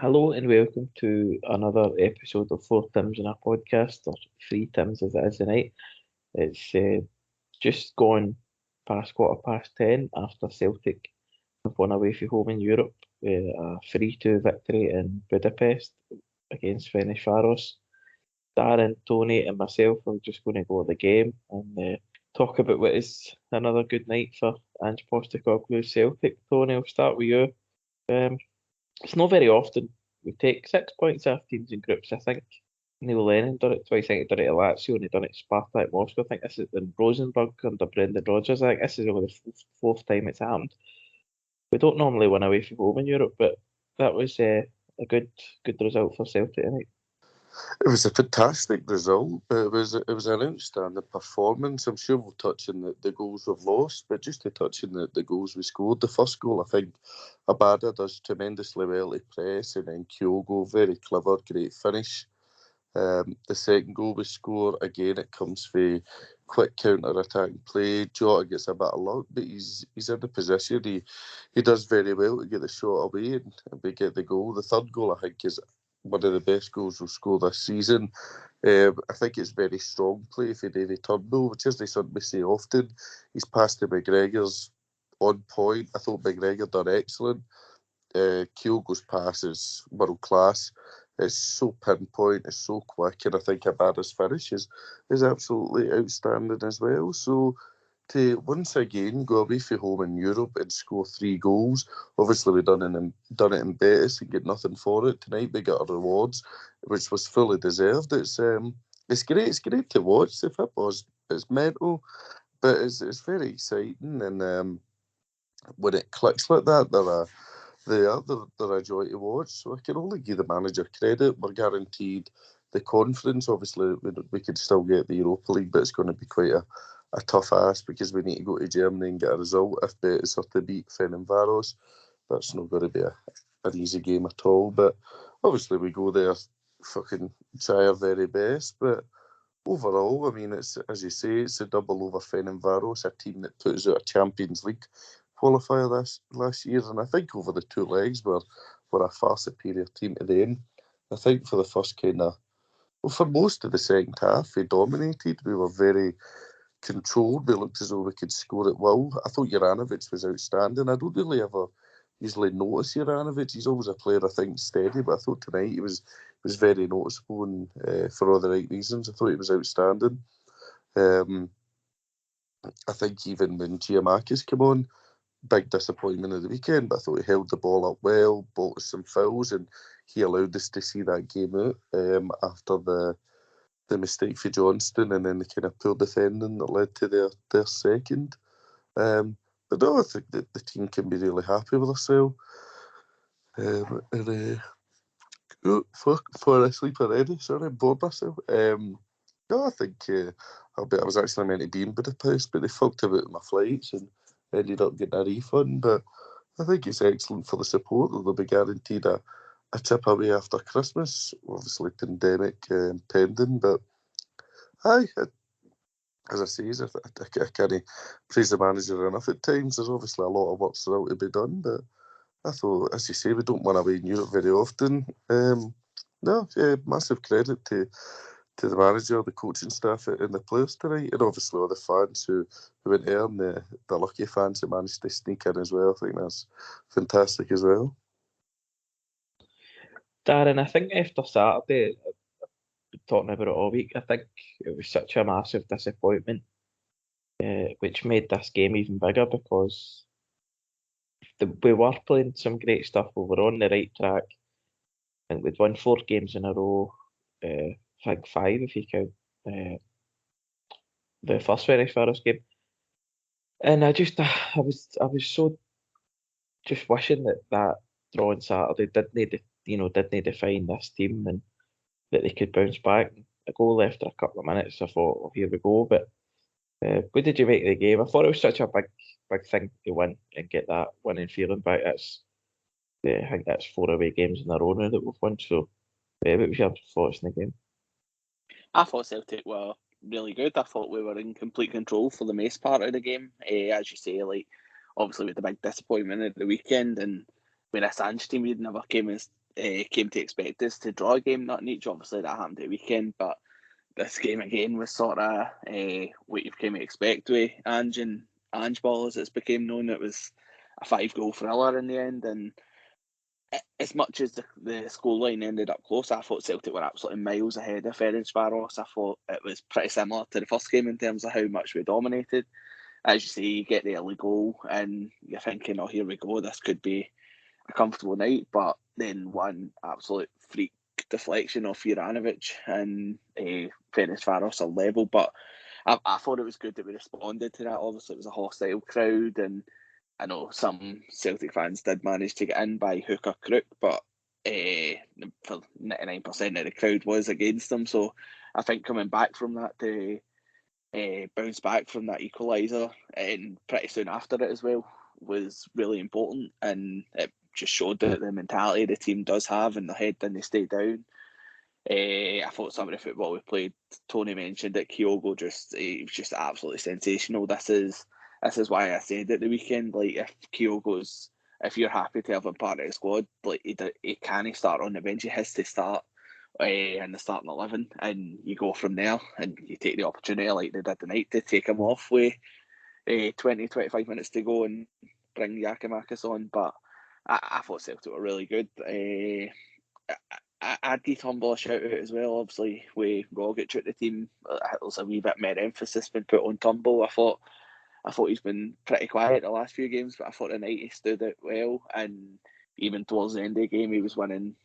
Hello and welcome to another episode of 4Tims in a podcast, or 3Tims as it is tonight. It's just gone past 10 after Celtic have won away from home in Europe with a 3-2 victory in Budapest against Ferencvaros. Darren, Tony and myself are just going to go at the game and talk about what is another good night for Ange Postecoglou's Celtic. Tony, I'll start with you. It's not very often we take 6 points off teams in groups. I think Neil Lennon done it twice. I think he done it at Lazio and he done it at Spartak Moscow. I think this is in Rosenborg under Brendan Rodgers. I think this is only the fourth time it's happened. We don't normally win away from home in Europe, but that was a good result for Celtic tonight. It was a fantastic result. It was an outstanding performance. I'm sure we'll touch on the goals we've lost, but just to touch on the goals we scored. The first goal, I think Abada does tremendously well to press, and then Kyogo, very clever, great finish. The second goal we score, again, it comes for quick counter-attacking play. Jota gets a bit of luck, but he's in the position. He does very well to get the shot away, and we get the goal. The third goal, I think, is one of the best goals we'll score this season. I think it's very strong play for David Turnbull, which isn't something we say often. He's passed to McGregor's on point. I thought McGregor done excellent. Kyogo's pass is world class. It's so pinpoint, it's so quick, and I think Abada's finish is absolutely outstanding as well. So to once again go away from home in Europe and score 3 goals. Obviously, we done it in Betis and get nothing for it. Tonight we got our rewards, which was fully deserved. It's great. It's great to watch. The football it's mental, but it's very exciting. And when it clicks like that, they're a joy to watch. So I can only give the manager credit. We're guaranteed the conference. Obviously, we could still get the Europa League, but it's going to be quite a tough ask because we need to go to Germany and get a result. If Betis are to beat Ferencvaros, that's not going to be an easy game at all. But obviously we go there, fucking try our very best. But overall, I mean, it's, as you say, it's a double over Ferencvaros, a team that put us out a Champions League qualifier last year, and I think over the 2 legs we're a far superior team to them. I think for the first for most of the second half, we dominated. We were very controlled. We looked as though we could score at will. I thought Juranovic was outstanding. I don't really ever usually notice Juranovic. He's always a player I think steady, but I thought tonight he was very noticeable, and for all the right reasons. I thought he was outstanding. I think even when Giamakis came on, big disappointment of the weekend, but I thought he held the ball up well, bought us some fouls, and he allowed us to see that game out after the mistake for Johnston and then the kind of poor defending that led to their second. But no, I think that the team can be really happy with themselves. For a sleep already, sorry, bored myself. No, I think I was actually meant to be in Budapest, but they fucked about my flights and ended up getting a refund. But I think it's excellent for the support that they'll be guaranteed a trip away after Christmas. Obviously, pandemic pending, but as I say, I can't praise the manager enough at times. There's obviously a lot of work still to be done, but I thought, as you say, we don't win away in Europe very often. Massive credit to the manager, the coaching staff and the players tonight, and obviously all the fans who went there, and the lucky fans who managed to sneak in as well. I think that's fantastic as well. Darren, I think after Saturday, talking about it all week, I think it was such a massive disappointment, which made this game even bigger because we were playing some great stuff. We were on the right track, and we'd won 4 games in a row. I think 5 if you count the first Ferencvaros game. And I was so just wishing that draw on Saturday didn't define this team and that they could bounce back. A goal after a couple of minutes, I thought, oh, here we go. But what did you make of the game? I thought it was such a big thing to win and get that winning feeling back. I think that's 4 away games in a row now that we've won. So, what was your thoughts in the game? I thought Celtic were really good. I thought we were in complete control for the most part of the game. As you say, like obviously with the big disappointment at the weekend, and with this Ange team, we'd never came came to expect us to draw a game, not in each. Obviously, that happened at weekend, but this game again was sort of what you've came to expect with Ange Ball, as it's became known. It was a 5-goal thriller in the end, and as much as the scoreline ended up close, I thought Celtic were absolutely miles ahead of Ferencvaros. I thought it was pretty similar to the first game in terms of how much we dominated. As you say, you get the early goal and you're thinking, oh, here we go, this could be a comfortable night. But then one absolute freak deflection off Juranovic and Ferencvaros are level. But I thought it was good that we responded to that. Obviously, it was a hostile crowd, and I know some Celtic fans did manage to get in by hook or crook, but for 99% of the crowd was against them. So I think coming back from that to bounce back from that equaliser and pretty soon after it as well was really important, and it just showed that the mentality the team does have and the head didn't stay down. I thought some of the football we played, Tony mentioned that Kyogo he was just absolutely sensational. This is why I said at the weekend, like, if you're happy to have him part of the squad, like he can't start on the bench. He has to start in the starting 11, and you go from there, and you take the opportunity like they did tonight to take him off with 20-25 minutes to go and bring Yakimakis on. But I thought Celtic were really good. I'd give Humble a shout out as well. Obviously, with Rogic at the team, there's a wee bit more emphasis been put on Tumble. I thought he's been pretty quiet the last few games, but I thought tonight he stood out well, and even towards the end of the game, he was winning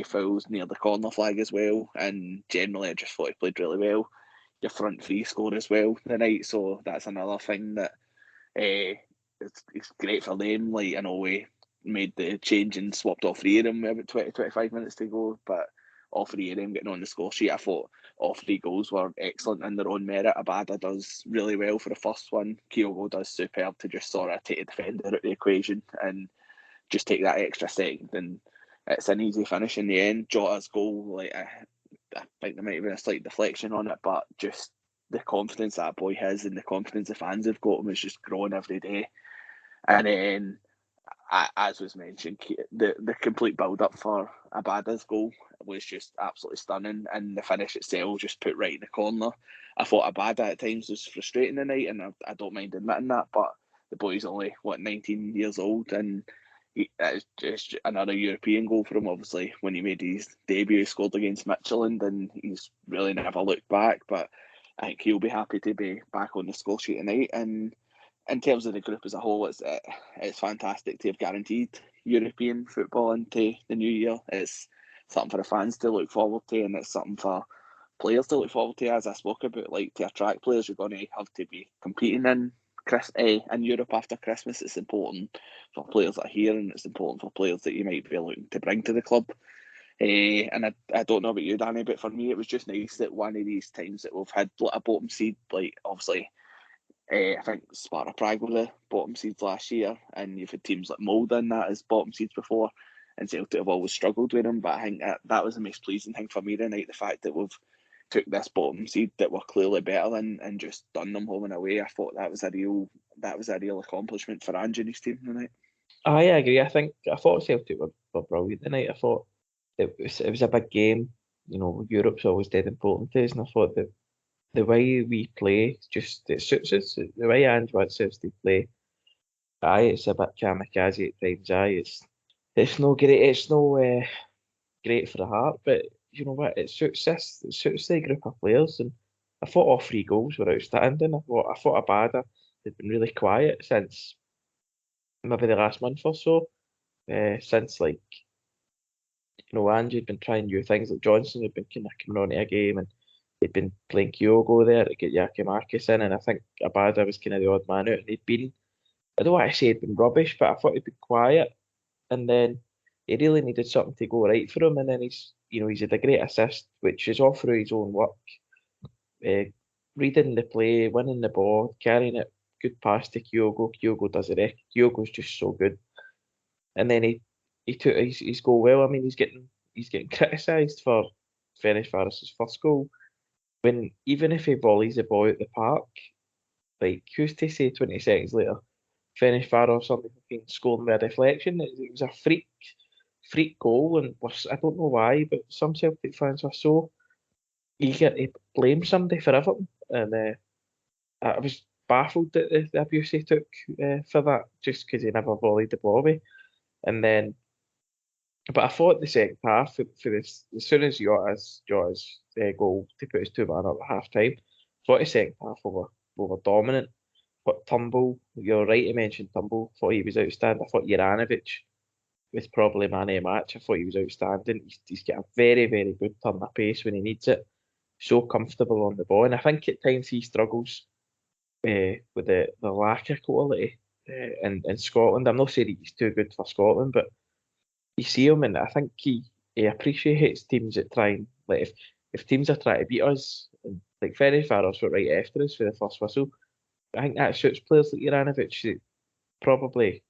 fouls near the corner flag as well. And generally, I just thought he played really well. Your front three scored as well tonight, so that's another thing that it's great for them. Like, I know we made the change and swapped all three of them with about 20-25 minutes to go, but all three of them getting on the score sheet. I thought all 3 goals were excellent in their own merit. Abada does really well for the first one. Kyogo does superb to just sort of take a defender out of the equation and just take that extra second, and it's an easy finish in the end. Jota's goal, like, I think there might have been a slight deflection on it, but just the confidence that boy has and the confidence the fans have got him is just growing every day. And then, as was mentioned, the complete build-up for Abada's goal was just absolutely stunning, and the finish itself just put right in the corner. I thought Abada at times was frustrating tonight, and I don't mind admitting that, but the boy's only, 19 years old, and it's just another European goal for him. Obviously, when he made his debut, he scored against Midtjylland, and he's really never looked back, but I think he'll be happy to be back on the score sheet tonight. And in terms of the group as a whole, it's fantastic to have guaranteed European football into the new year. It's something for the fans to look forward to, and it's something for players to look forward to. As I spoke about, like, to attract players, you're going to have to be competing in Europe after Christmas. It's important for players that are here, and it's important for players that you might be looking to bring to the club. And I don't know about you, Danny, but for me, it was just nice that one of these times that we've had a bottom seed, like, obviously, I think Sparta Prague were the bottom seeds last year, and you've had teams like Molde in that as bottom seeds before, and Celtic have always struggled with them. But I think that was the most pleasing thing for me tonight, the fact that we've took this bottom seed that we're clearly better than and just done them home and away. I thought that was a real accomplishment for Ange and his team tonight. I agree. I thought Celtic were brilliant tonight. I thought it was a big game. You know, Europe's always dead important to us, and I thought that the way we play, just it suits us. The way Ange wants us to play, it's a bit kamikaze at times. It's no great. It's no great for the heart, but you know what? It suits us. It suits the group of players, and I thought all 3 goals were outstanding. I thought Abada had been really quiet since maybe the last month or so. Since, like, you know, Ange had been trying new things. Like Johnson had been kind of coming on to a game, and he'd been playing Kyogo there to get Yakimakis in, and I think Abada was kind of the odd man out, and I don't want to say he'd been rubbish, but I thought he'd been quiet, and then he really needed something to go right for him, and then he's had a great assist, which is all through his own work, reading the play, winning the ball, carrying it, good pass to Kyogo. Kyogo does it. Kyogo's just so good, and then he took his goal well. I mean, he's getting criticised for Ferencvaros' first goal, when even if he volleys the ball out the park, like, who's to say 20 seconds later Ferencvaros something fucking scoring with a deflection? It was a freak freak goal, and I don't know why, but some Celtic fans were so eager to blame somebody for everything, and I was baffled at the abuse he took for that, just because he never volleyed the ball away. And then, but I thought the second half, for this, as soon as Jota's goal to put his 2-1 up at half time, I thought the second half we were dominant. But Turnbull, you're right to mention Turnbull, thought he was outstanding. I thought Juranovic was probably man of the match. I thought he was outstanding. He's got a very, very good turn of pace when he needs it. So comfortable on the ball. And I think at times he struggles with the lack of quality in Scotland. I'm not saying he's too good for Scotland, but you see him, and I think he appreciates teams that try and, like, if teams are trying to beat us, and like Ferencvaros were right after us for the first whistle, I think that suits players like Juranovic. That probably,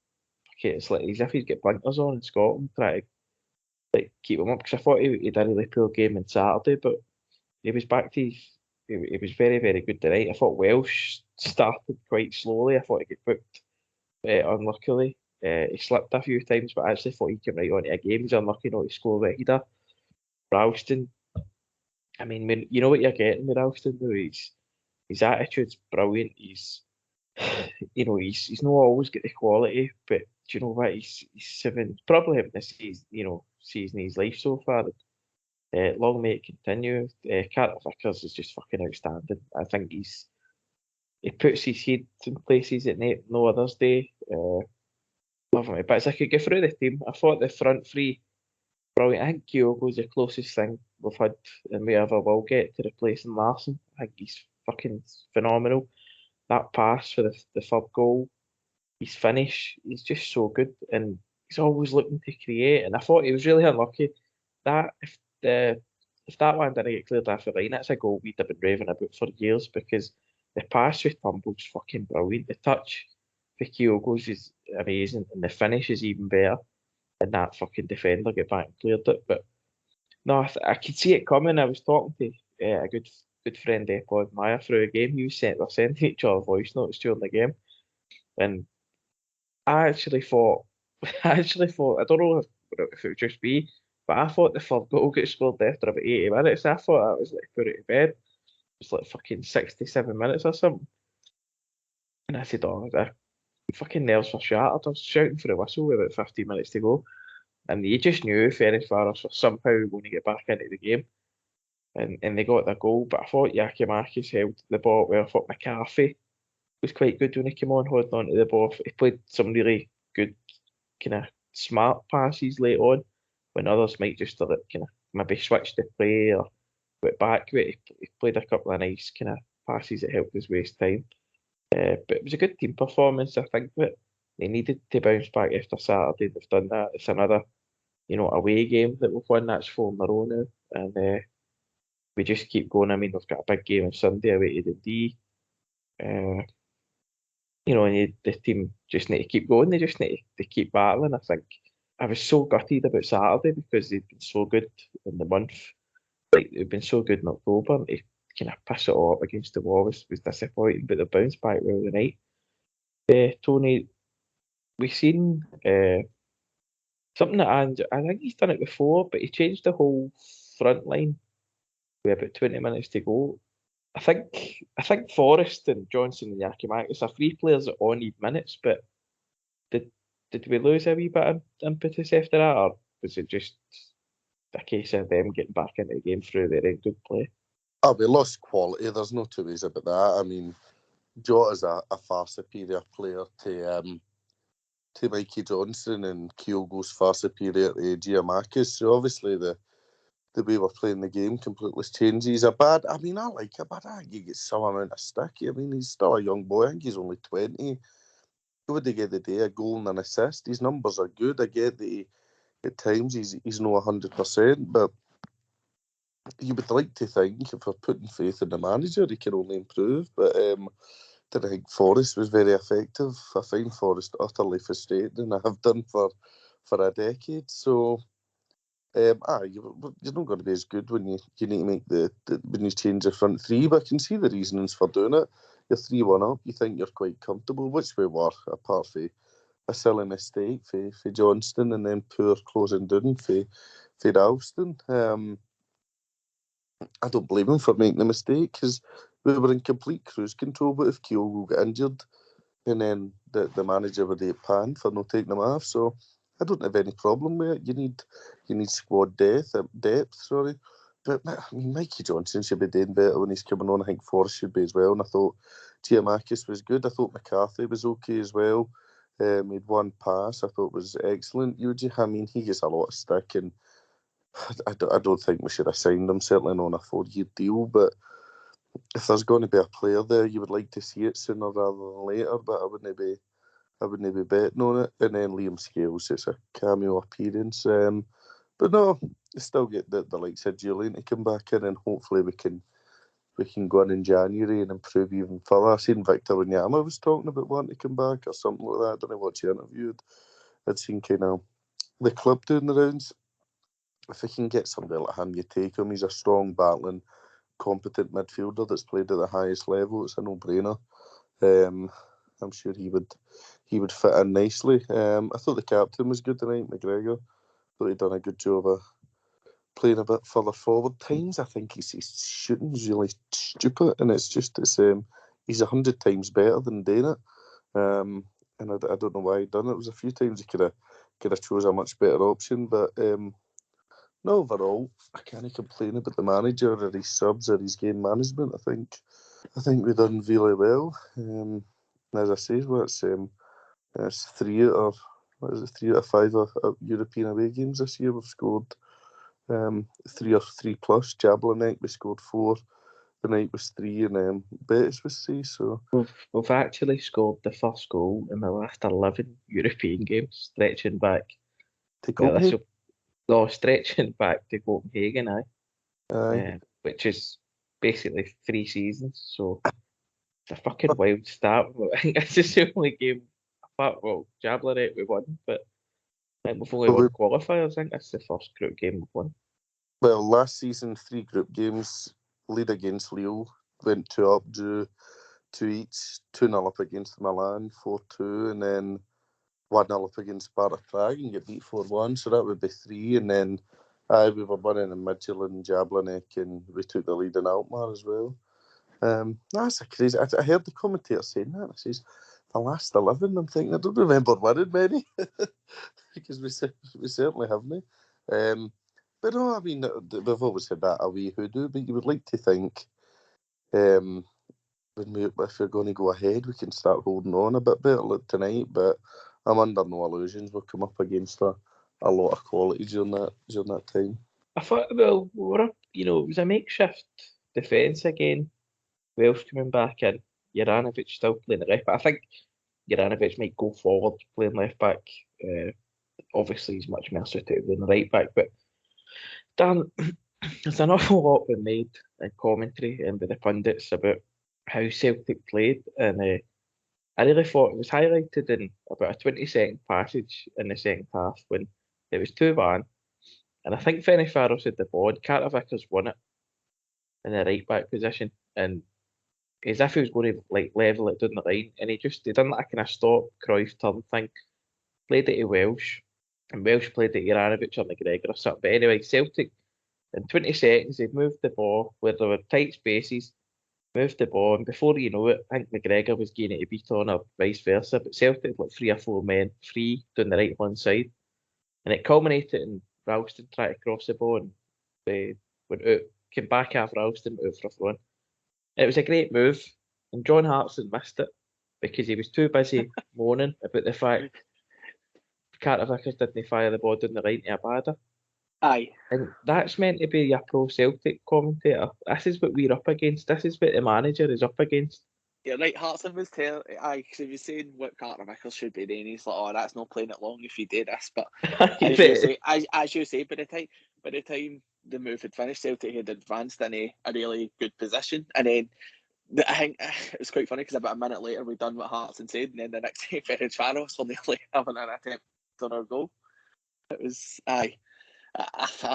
okay, it's like as if he's got blinkers on in Scotland, try to like keep him up, because I thought he did a really poor game on Saturday, but he was back to he was very, very good tonight. I thought Welsh started quite slowly. I thought he got booked unluckily. He slipped a few times, but I actually thought he came right onto a game. He's unlucky not to score a header. Ralston, I mean, you know what you're getting with Ralston, though. His attitude's brilliant. He's not always got the quality, but do you know what? He's probably having the season of his life so far. Long may it continue. Carter Vickers is just fucking outstanding. I think he puts his head in places that no others do. Love him. But as I could go through the team, I thought the front three brilliant. I think Kyogo's the closest thing we've had and we ever will get to replacing Larson. I think he's fucking phenomenal. That pass for the third goal, his finish, he's just so good, and he's always looking to create. And I thought he was really unlucky that if that one didn't get cleared off the line, that's a goal we'd have been raving about for years, because the pass with Turnbull's fucking brilliant. The touch for Kyogo's is amazing, and the finish is even better. And that fucking defender get back and cleared it. But no, I could see it coming. I was talking to a good friend, Paul Meyer, through a game. He was sending each other voice notes during the game, and I actually thought, I don't know if it would just be, but I thought the third goal got scored after about 80 minutes. I thought that was like put it to bed. It was like fucking 67 minutes or something. And I said, oh, the fucking nerves were shattered. I was shouting for the whistle with about 15 minutes to go. And you just knew Ferencvaros were somehow going to get back into the game. And they got their goal. But I thought Yakimakis held the ball well. I thought McCarthy was quite good when he came on, holding on to the ball. He played some really good, kind of smart passes late on, when others might just kind of maybe switch the play or went back. But he played a couple of nice kind of passes that helped us waste time. But it was a good team performance. I think that they needed to bounce back after Saturday. They've done that. It's another, away game that we've won. That's 4 in a row now, and we just keep going. I mean, we've got a big game on Sunday away to Dundee. And the team just need to keep going. They just need to keep battling. I think I was so gutted about Saturday because they'd been so good in the month. Like, they've been so good in October, and to kind of piss it all up against the wall was disappointing. But they bounced back well tonight. Tony, we've seen something that I think he's done it before, but he changed the whole front line with about 20 minutes to go. I think Forrest and Johnson and Yakimakis are 3 players that all need minutes, but did we lose a wee bit of impetus after that, or was it just a case of them getting back into the game through their own good play? Oh, we lost quality. There's no two ways about that. I mean, Jota's a far superior player to Mikey Johnson, and Kyogo's far superior to Giamakis. So obviously the way we're playing the game completely changes. I like it, but I think he gets some amount of stick. I mean, he's still a young boy. I think he's only 20. Who would they get the day? A goal and an assist. His numbers are good. I get that at times he's not 100%, but you would like to think, if we're putting faith in the manager, he can only improve. But I think Forrest was very effective. I find Forrest utterly frustrating. I have done for a decade. So, you're not going to be as good when you need to make when you change the front three. But I can see the reasons for doing it. You're 3-1 up. You think you're quite comfortable, which we were, apart from a silly mistake for Johnston, and then poor closing down for Ralston. I don't blame him for making the mistake, because we were in complete cruise control. But if Kyogo got injured, and then the manager would have panned for not taking him off, so I don't have any problem with it. You need squad depth. But I mean, Mikey Johnson should be doing better when he's coming on. I think Forrest should be as well. And I thought Giamakis was good. I thought McCarthy was okay as well. Made one pass I thought was excellent. Yuji, I mean, he gets a lot of stick, and I don't think we should have signed him, certainly not on a 4-year deal. But if there's going to be a player there, you would like to see it sooner rather than later. But I wouldn't be betting on it. And then Liam Scales, it's a cameo appearance. But no, still get the likes of Julian to come back in, and hopefully we can go in January and improve even further. I seen Victor Wanyama was talking about wanting to come back or something like that. I don't know what you interviewed. I'd seen kind of the club doing the rounds. If we can get somebody like him, you take him. He's a strong, battling, competent midfielder that's played at the highest level. It's a no-brainer. I'm sure he would fit in nicely. I thought the captain was good tonight, McGregor. Thought he'd done a good job of playing a bit further forward. Times I think his shooting's really stupid, and it's he's 100 times better than doing it. And I don't know why he done it. It was a few times he could have chose a much better option, but no, overall I can't complain about the manager or his subs or his game management. I think we've done really well. As I say, it's 3 out of 5 European away games this year. We've scored 3 or 3 plus. Jablonec, we scored 4. The night was 3, and Betis was 3. So We've actually scored the first goal in the last 11 European games, stretching back. Stretching back to Copenhagen, which is basically 3 seasons. So it's a fucking wild start. I think that's just the only game. Jablonec we won, but I think we've only won qualifiers. I think that's the first group game we've won. Well, last season, 3 group games. Lead against Lille, went 2 up, drew 2 each, 2-0 up against Milan, 4-2, and then 1-0 up against Sparta Prague and get beat 4-1. So that would be 3. And then we were winning in Midtjylland, Jablonec, and we took the lead in Alkmaar as well. That's a crazy. I heard the commentator saying that. It says the last 11. I'm thinking I don't remember winning many because we certainly haven't. But no, I mean we've always had that away hoodoo. But you would like to think, if we're going to go ahead, we can start holding on a bit better like tonight. But I'm under no illusions we'll come up against a lot of quality during that time. I thought, well, we're up. It was a makeshift defence again. Welsh coming back in, Juranovic still playing the left back. I think Juranovic might go forward playing left back. Obviously, he's much more suited than the right back. But Dan, there's an awful lot been made in commentary and by the pundits about how Celtic played, and I really thought it was highlighted in about a 20-second passage in the second half when it was 2-1, and I think Ferencvaros had the ball, and Carter-Vickers won it in the right back position, and as if he was going to level it down the line, and he done that kind of stop Cruyff turn thing, played it to Welsh, and Welsh played it to Juranovic or McGregor or something. But anyway, Celtic in 20 seconds they'd moved the ball where there were tight spaces, moved the ball, and before you know it, I think McGregor was getting it a beat on or vice versa. But Celtic had 3 or 4 men free down the right hand side, and it culminated in Ralston trying to cross the ball, and they went out, came back after Ralston out for a throw. It was a great move, and John Hartson missed it because he was too busy moaning about the fact Carter-Vickers didn't fire the ball down the line to Abada. Aye. And that's meant to be a pro-Celtic commentator. This is what we're up against. This is what the manager is up against. Yeah, right, Hartson was telling, because he was saying what Carter-Vickers should be doing. He's like, oh, that's not playing it long if you do this. But as you say, by the time the move had finished, Celtic had advanced in a really good position. And then I think it was quite funny because about a minute later we done what Hartson said, and then the next day Ferencvaros were nearly having an attempt on our goal. It was, I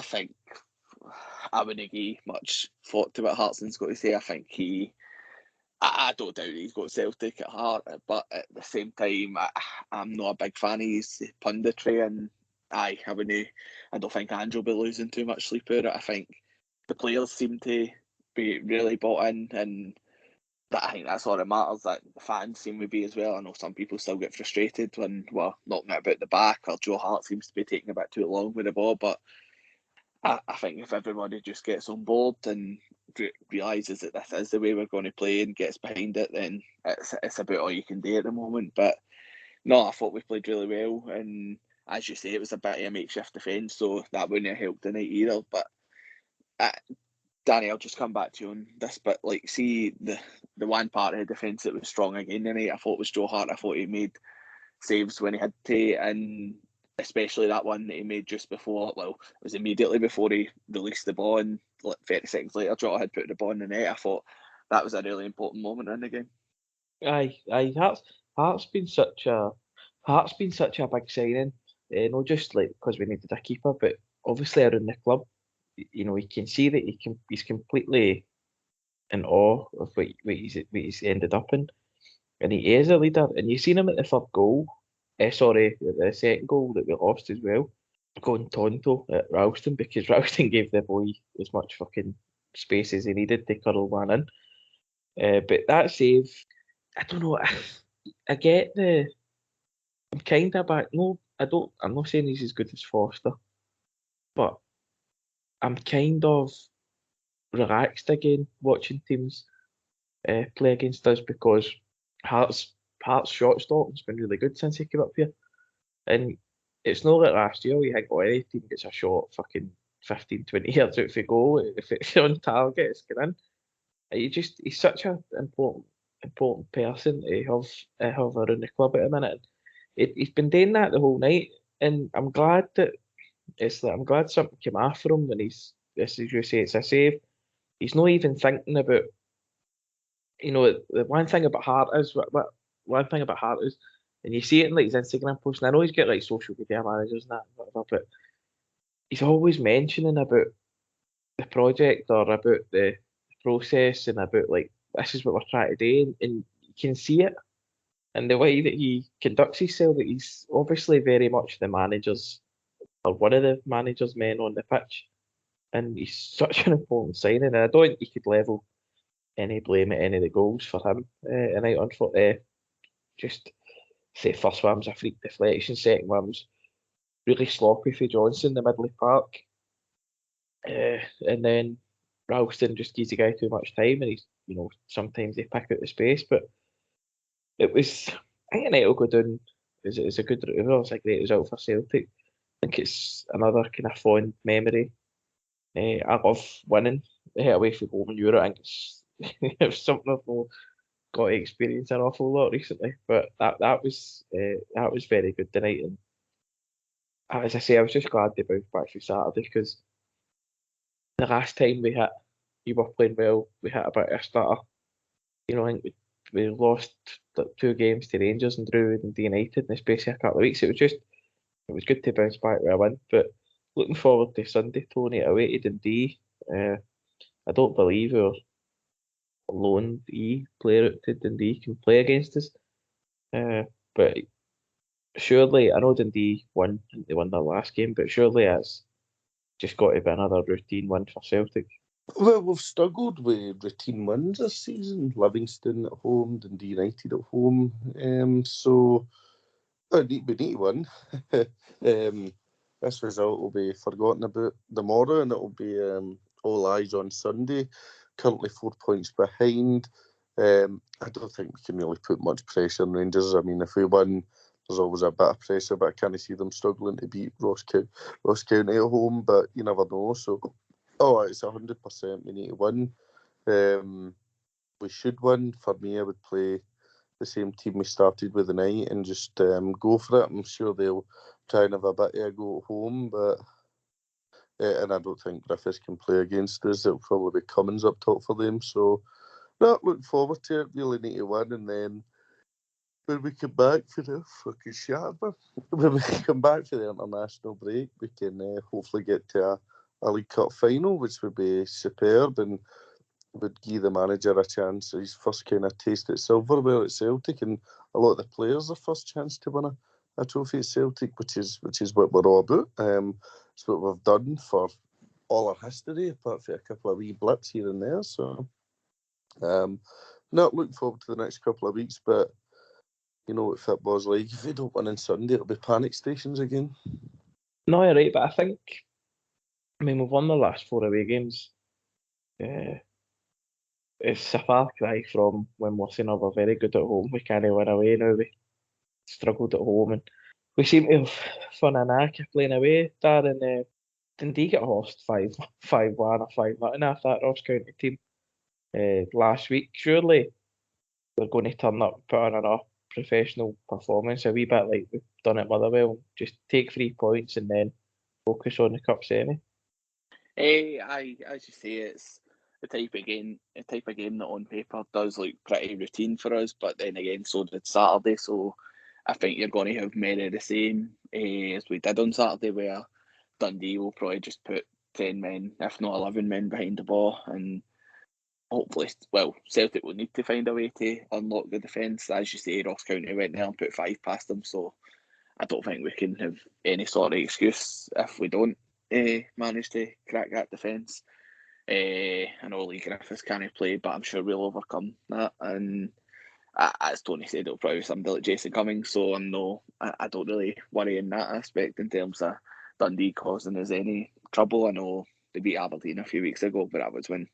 think I wouldn't give much thought to what Hartson's got to say. I think he I don't doubt he's got Celtic at heart, but at the same time, I'm not a big fan of his punditry, and I don't think Andrew will be losing too much sleep over it. I think the players seem to be really bought in, and I think that's all that matters. That the fans seem to be as well. I know some people still get frustrated when knocking it about the back, or Joe Hart seems to be taking a bit too long with the ball, but I think if everybody just gets on board and realises that this is the way we're going to play and gets behind it, then it's about all you can do at the moment. But no, I thought we played really well, and as you say, it was a bit of a makeshift defence, so that wouldn't have helped tonight either. But Danny, I'll just come back to you on this, but see the one part of the defence that was strong again tonight, I thought was Joe Hart. I thought he made saves when he had to, and especially that one that he made just before, it was immediately before he released the ball, and 30 seconds later, Jota had put the ball in the net. I thought that was a really important moment in the game. Aye. Hart's been such a big signing. Not just because we needed a keeper, but obviously around the club. You can see that he's completely in awe of what he's ended up in, and he is a leader. And you've seen him at the third goal. The second goal that we lost as well, going tonto at Ralston, because Ralston gave the boy as much fucking space as he needed to curl one in. But that save, I don't know. I get I'm kind of back. No, I don't. I'm not saying he's as good as Foster, but I'm kind of relaxed again watching teams play against us, because Hearts shot stopping's been really good since he came up here. And it's not like last year we had any team gets a shot fucking 15, 20 yards out for goal. If it's on target, it's going in. He's such an important person to have around the club at the minute. He's been doing that the whole night, and I'm glad that I'm glad something came after him when as you say, it's a save. He's not even thinking about, the one thing about Hart is, and you see it in his Instagram posts, and I know he's got social media managers and that, whatever, but he's always mentioning about the project or about the process and about this is what we're trying to do, and you can see it in the way that he conducts himself, that he's obviously very much the manager's, or one of the manager's men on the pitch, and he's such an important signing, and I don't think you could level any blame at any of the goals for him tonight. Just say first one was a freak deflection, second one was really sloppy for Johnson in the middle of the park, and then Ralston just gives the guy too much time, and he's sometimes they pick out the space, but it was, I think tonight will go down as a good, it's a great result for Celtic. I think it's another kind of fond memory. I love winning away from home in Europe. I think it's something I've not got to experience an awful lot recently, but that was very good tonight. And as I say, I was just glad they bounced back for Saturday, because the last time we were playing well, we hit a bit of a stutter. I think we lost 2 games to Rangers and drew with Dundee United in the space of a couple of weeks. It was good to bounce back with a win, but looking forward to Sunday, Tony, away to Dundee. I don't believe our lone player out to Dundee can play against us. But surely, I know Dundee won, they won their last game, but surely it's just got to be another routine win for Celtic. Well, we've struggled with routine wins this season. Livingston at home, Dundee United at home. So we need to win. This result will be forgotten about tomorrow, and it will be all eyes on Sunday. Currently 4 points behind. I don't think we can really put much pressure on Rangers. I mean, if we win, there's always a bit of pressure, but I can't see them struggling to beat Ross County at home, but you never know. So, it's 100% we need to win. We should win. For me, I would play the same team we started with tonight and just go for it. I'm sure they'll try and have a bit of a go at home, but and I don't think Griffiths can play against us. It'll probably be Cummins up top for them. So, no, looking forward to it. Really need to win, and then when we come back for the fucking Shatterman, when we come back for the international break, we can hopefully get to a League Cup final, which would be superb. And would give the manager a chance, his first kind of taste at silverware at Celtic, and a lot of the players their first chance to win a trophy at Celtic, which is what we're all about. It's what we've done for all our history, apart from a couple of wee blips here and there. So, not looking forward to the next couple of weeks, but you know what football's like. If we don't win on Sunday, it'll be panic stations again. No, you're right, but I think, I mean, we've won the last 4 away games. It's a far cry from when we're saying, oh, we're very good at home. We can't win away now. We struggled at home, and we seem to have fun a knack of playing away. Darren, Dundee got horsed 5-1 or 5-0 after that Ross County team last week. Surely they're going to turn up, put on a professional performance, a wee bit like we've done at Motherwell. Just take 3 points and then focus on the cup semi. As you say, it's the type of game that on paper does look pretty routine for us, but then again, so did Saturday. So I think you're going to have many of the same as we did on Saturday, where Dundee will probably just put 10 men, if not 11 men, behind the ball, and hopefully, well, Celtic will need to find a way to unlock the defence. As you say, Ross County went there and put 5 past them, so I don't think we can have any sort of excuse if we don't manage to crack that defence. I know Lee Griffiths can't play, but I'm sure we'll overcome that. And as Tony said, it'll probably be somebody like Jason Cummings, so I don't really worry in that aspect in terms of Dundee causing us any trouble. I know they beat Aberdeen a few weeks ago, but that was when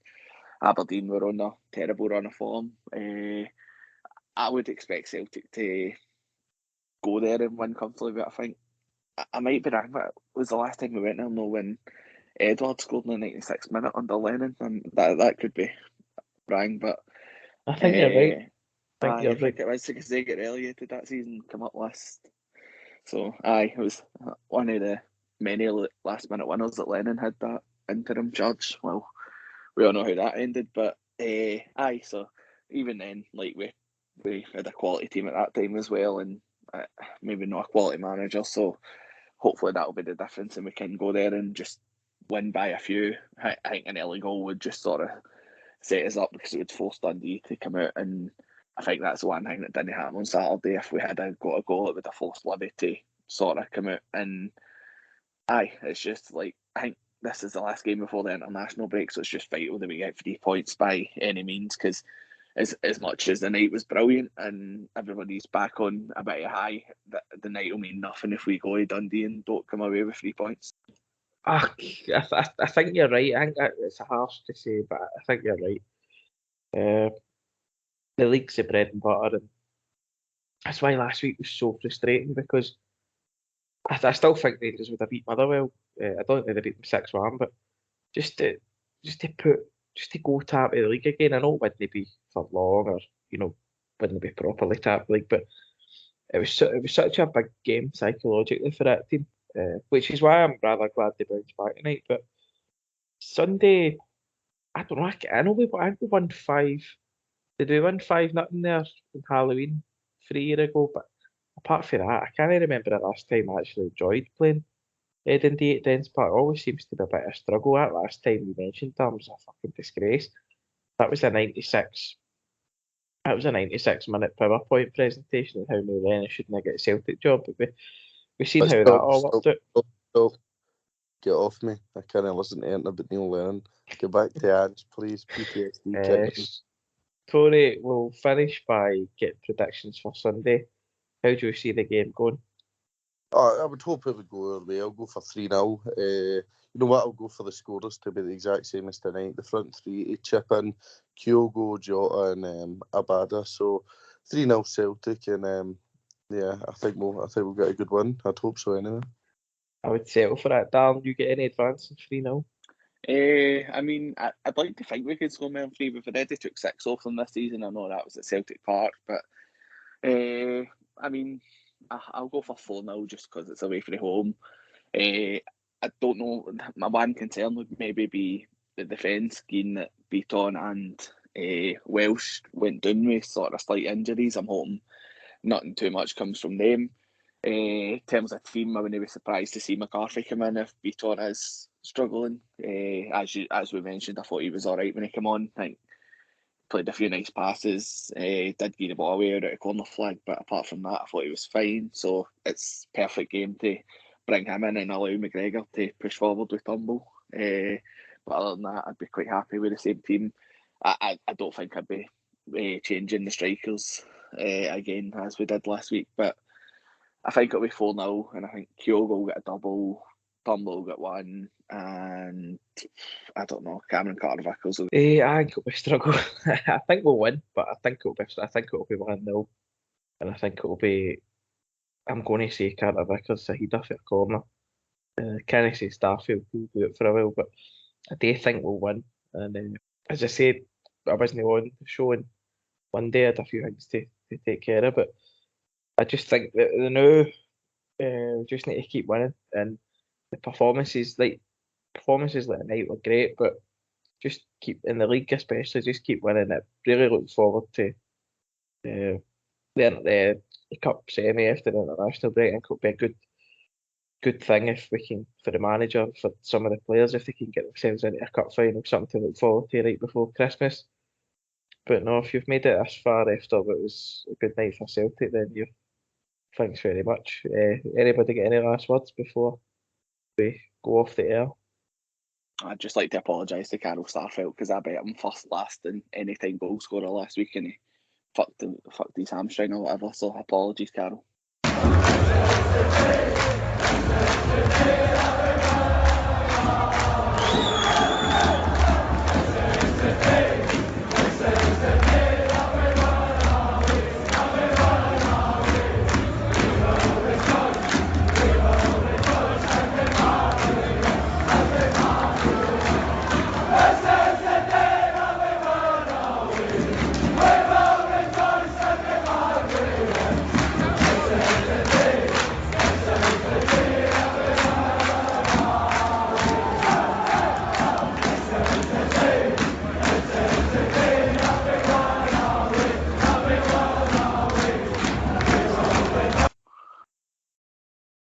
Aberdeen were on a terrible run of form. I would expect Celtic to go there and win comfortably, but I think I might be wrong, but it was the last time we went there, no, when Edward scored in the 96th minute under Lennon, and that could be wrong, but I think you're right. I think it was because they get relegated that season, come up last. So it was one of the many last minute winners that Lennon had, that interim judge. Well, we all know how that ended, but so even then, like we had a quality team at that time as well, and maybe not a quality manager, so hopefully that'll be the difference, and we can go there and just win by a few. I think an early goal would just sort of set us up, because it would force Dundee to come out, and I think that's the one thing that didn't happen on Saturday. If we had got a goal, it would have forced Livy to sort of come out, and it's just like, I think this is the last game before the international break, so it's just vital that we get 3 points by any means, because as much as the night was brilliant and everybody's back on a bit of high, the night will mean nothing if we go to Dundee and don't come away with 3 points. I think you're right. I think it's harsh to say, but I think you're right. The league's the bread and butter, and that's why last week was so frustrating, because I still think Rangers would have beat Motherwell. I don't think they'd beat them 6-1, but just to go tap the league again. I know it wouldn't be for long, or wouldn't be properly tap the league, but it was such a big game psychologically for that team, which is why I'm rather glad they bounced back tonight. But Sunday, I don't know. I know we won 5. Did we win 5-0 there on Halloween 3 years ago? But apart from that, I can't remember the last time I actually enjoyed playing Dundee at Dens Park. It always seems to be a bit of a struggle. That last time you mentioned that was a fucking disgrace. That was a 96. That was a 96-minute PowerPoint presentation of how Neil Lennon shouldn't get a Celtic job. But we've seen how that all worked out. Get off me. I can't listen to anything about Neil Lennon. Get back to Ange, please. PTSD. Tony, we'll finish by getting predictions for Sunday. How do you see the game going? I would hope it would go our way. I'll go for 3-0. You know what? I'll go for the scorers to be the exact same as tonight. The front three to chip in Kyogo, Jota, and Abada. So 3-0 Celtic, and I think we'll get a good win. I'd hope so anyway. I would settle for that. Darren, you get any advance in 3-0? I mean, I'd like to think we could score more than 3. We've already took 6 off them this season. I know that was at Celtic Park, but I mean, I'll go for 4-0 just because it's away from home. I don't know. My one concern would maybe be the defence, given that Beaton and Welsh went down with sort of slight injuries. I'm hoping nothing too much comes from them. In terms of team, I wouldn't be surprised to see McCarthy come in if Beaton is struggling. As we mentioned, I thought he was all right when he came on. I think played a few nice passes, did give the ball away out of corner flag, but apart from that, I thought he was fine. So it's perfect game to bring him in and allow McGregor to push forward with Turnbull. But other than that, I'd be quite happy with the same team. I don't think I'd be changing the strikers again as we did last week, but I think it'll be 4-0, and I think Kyogo will get a double, Turnbull will get one, and I don't know, Cameron Carter-Vickers will. I think it'll be struggle. I think we'll win, but I think it'll be 1-0, and I think it'll be. I'm going to say Carter-Vickers, a header for a corner. Can't say Starfield will do it for a while, but I do think we'll win. And as I said, I wasn't on the show, and one day I had a few things to take care of, but I just think that now we just need to keep winning, and the performances like tonight were great, but just keep in the league especially, just keep winning it. Really look forward to the cup semi after the international break. I think it'll be a good thing if we can, for the manager, for some of the players, if they can get themselves into a cup final, something to look forward to right before Christmas. But no, if you've made it this far after it was a good night for Celtic, then you. Thanks very much. Anybody get any last words before we go off the air? I'd just like to apologise to Carol Starfelt because I bet him first, last, and anytime goal scorer last week, and he fucked his hamstring or whatever. So apologies, Carol.